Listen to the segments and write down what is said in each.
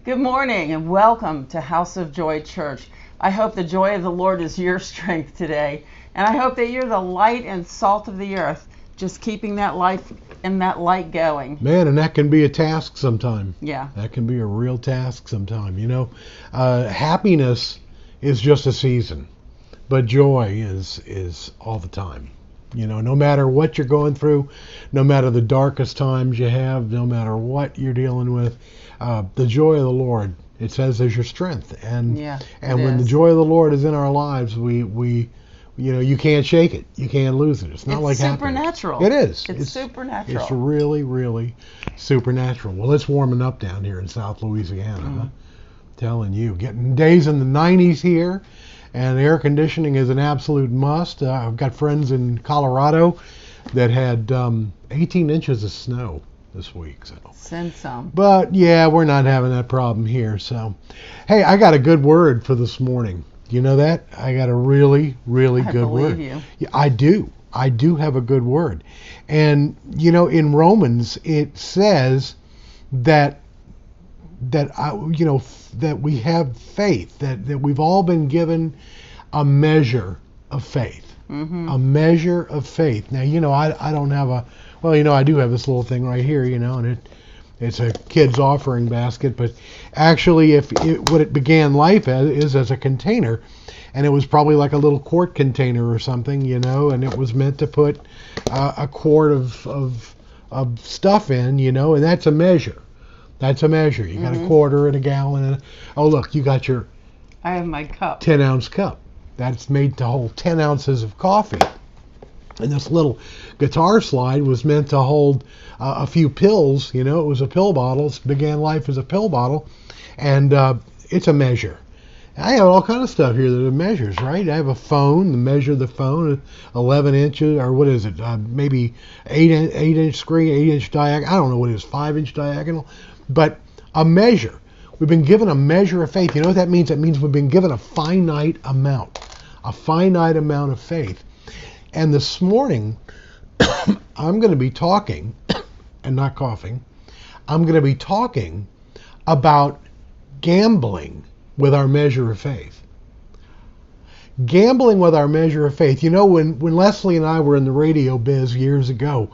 Good morning and welcome to House of Joy Church. I hope the joy of the Lord is your strength today. And I hope that you're the light and salt of the earth, just keeping that life and that light going. Man, and that can be a task sometime. Yeah. That can be a real task sometime. Happiness is just a season, but joy is all the time. No matter what you're going through, no matter the darkest times you have, no matter what you're dealing with, the joy of the Lord, it says, is your strength. And when the joy of the Lord is in our lives, we you can't shake it. You can't lose it. It's not like supernatural. Happiness. It is. It's supernatural. It's really, really supernatural. Well, it's warming up down here in South Louisiana. Mm-hmm. Huh? Telling you, getting days in the 90s here. And air conditioning is an absolute must. I've got friends in Colorado that had 18 inches of snow this week. So send some. But yeah, we're not having that problem here. So, hey, I got a good word for this morning. You know that? I got a really, really good word. I believe you. Yeah, I do. I do have a good word. And in Romans it says that we have faith, that we've all been given a measure of faith. Mm-hmm. A measure of faith. Now, I don't have I do have this little thing right here, and it's a kid's offering basket, but actually what it began life as a container, and it was probably like a little quart container or something, and it was meant to put a quart of stuff in, and that's a measure. That's a measure. You got a quarter and a gallon. Oh, look, you got your... I have my cup. 10-ounce cup. That's made to hold 10 ounces of coffee. And this little guitar slide was meant to hold a few pills. It was a pill bottle. It began life as a pill bottle. And it's a measure. I have all kind of stuff here that are measures, right? I have a phone, the measure of the phone, 11 inches, or what is it? Maybe 8-inch screen, 8-inch diagonal. I don't know what it is, 5-inch diagonal. But a measure. We've been given a measure of faith. You know what that means? That means we've been given a finite amount of faith. And this morning, I'm going to be talking, and not coughing, I'm going to be talking about gambling with our measure of faith. Gambling with our measure of faith. When Leslie and I were in the radio biz years ago,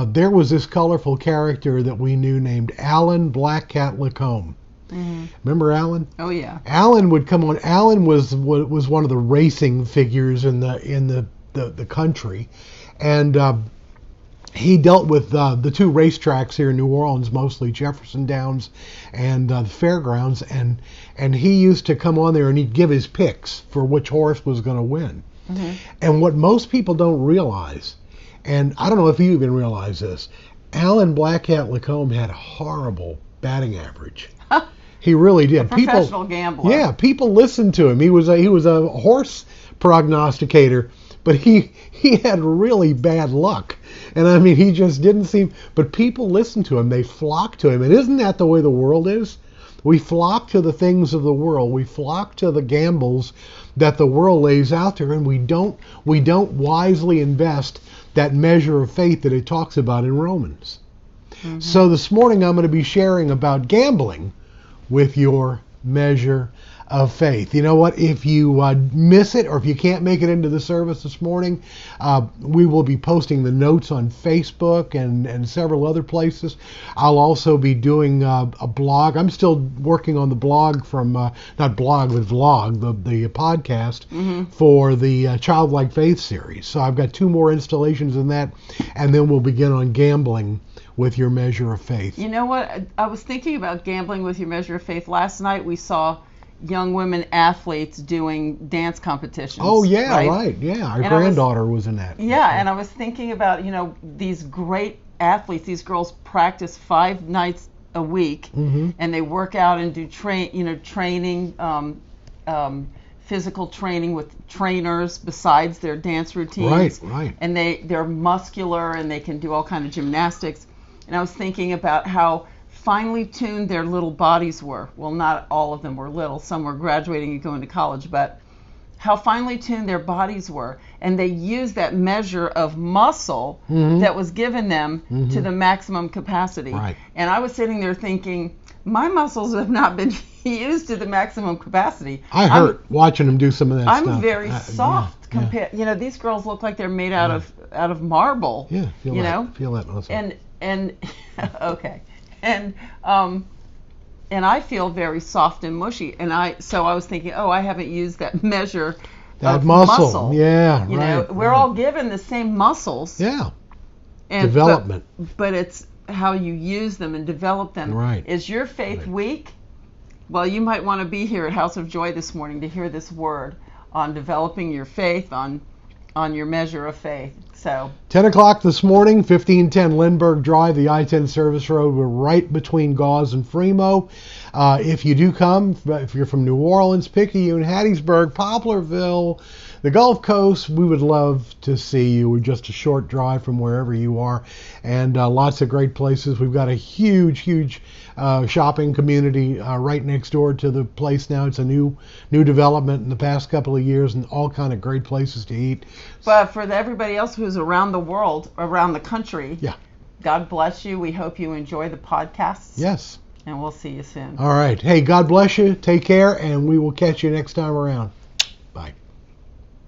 there was this colorful character that we knew named Alan Black Cat Lacombe. Mm-hmm. Remember Alan? Oh yeah. Alan would come on. Alan was one of the racing figures in the country, and he dealt with the two racetracks here in New Orleans, mostly Jefferson Downs and the Fairgrounds, and he used to come on there and he'd give his picks for which horse was going to win. Mm-hmm. And what most people don't realize, and I don't know if you even realize this, Alan Black Cat Lacombe had a horrible batting average. He really did. A professional gambler. Yeah, people listened to him. He was a horse prognosticator, but he had really bad luck. And I mean, he just didn't seem. But people listened to him. They flocked to him. And isn't that the way the world is? We flock to the things of the world. We flock to the gambles that the world lays out there, and we don't wisely invest that measure of faith that it talks about in Romans. Mm-hmm. So this morning I'm going to be sharing about gambling with your measure of faith. You know what? If you miss it, or if you can't make it into the service this morning, we will be posting the notes on Facebook and several other places. I'll also be doing a blog. I'm still working on the blog from, not blog, but vlog, the podcast for the Childlike Faith series. So I've got 2 more installations in that, and then we'll begin on gambling with your measure of faith. You know what? I was thinking about gambling with your measure of faith. Last night we saw young women athletes doing dance competitions. Oh yeah, right. Yeah, our granddaughter was in that. Yeah, and I was thinking about, these great athletes. These girls practice 5 nights a week, and they work out and do training, physical training with trainers besides their dance routines. Right. And they're muscular and they can do all kind of gymnastics. And I was thinking about how finely tuned their little bodies were. Well, not all of them were little. Some were graduating and going to college, but how finely tuned their bodies were. And they used that measure of muscle that was given them to the maximum capacity. Right. And I was sitting there thinking, my muscles have not been used to the maximum capacity. I hurt watching them do some of that I'm stuff. I'm very soft compared. You know, these girls look like they're made out of marble. Yeah, feel you that, know, feel that muscle. And okay, and I feel very soft and mushy. So I was thinking, oh, I haven't used that measure. That of muscle. Yeah, you right. know, we're all given the same muscles. Yeah. And, Development. But it's how you use them and develop them. Right. Is your faith weak? Well, you might want to be here at House of Joy this morning to hear this word on developing your faith, on your measure of faith. So 10 o'clock this morning, 1510 Lindbergh Drive, the I-10 service road. We're right between Gauze and Fremont. If you do come, if you're from New Orleans, Picayune, Hattiesburg, Poplarville, the Gulf Coast, we would love to see you. We're just a short drive from wherever you are, and lots of great places. We've got a huge shopping community right next door to the place now. It's a new development in the past couple of years, and all kind of great places to eat. But for everybody else who's around the world, around the country, God bless you. We hope you enjoy the podcasts. Yes. And we'll see you soon. All right. Hey, God bless you. Take care, and we will catch you next time around.